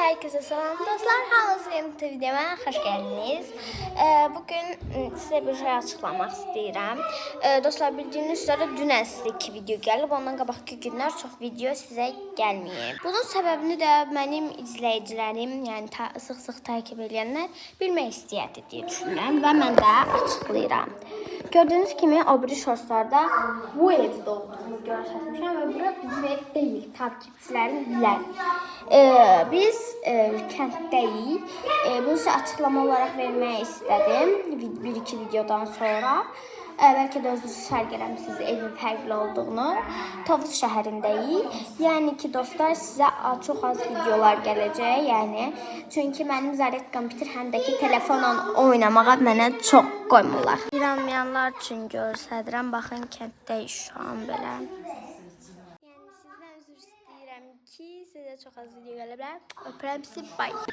Herkese selam dostlar. Hamınız yeni videoma hoş geldiniz. Bugün size bir şey açıklamak istəyirəm. Dostlar, bildiğiniz üzere dünən sizə 2 video gəlib. Ondan qabaqki günlər çox video sizə gəlməyib. Bunun səbəbini də mənim izləyicilərim, yəni sıx-sıx takip edənlər bilmək istəyirdi deyə düşünürəm və mən də açıqlayıram. Gördüğünüz kimi o biri shortslarda bu evde olduğunu görsətmişəm və bura bizim ev deyil, takipçilərim bilər. Biz kənddəyik. Bunu sizə açıqlama olaraq vermək istədim bir-iki videodan sonra. Bəlkə də özünüz fərq eləmişsiniz evin fərqli olduğunu. Tovuz şəhərindəyik. Yəni ki, dostlar, sizə çox az videolar gələcək. Yəni, çünki mənim zaret kompüter həm də ki, telefonla oynamağa mənə çox qoymurlar. İnanmayanlar üçün göstərirəm. Baxın, kənddəyik şu an belə. Yəni, sizdən üzr istəyirəm ki, sizə çox az video gələ bilər. Öpürəm sizi, bye.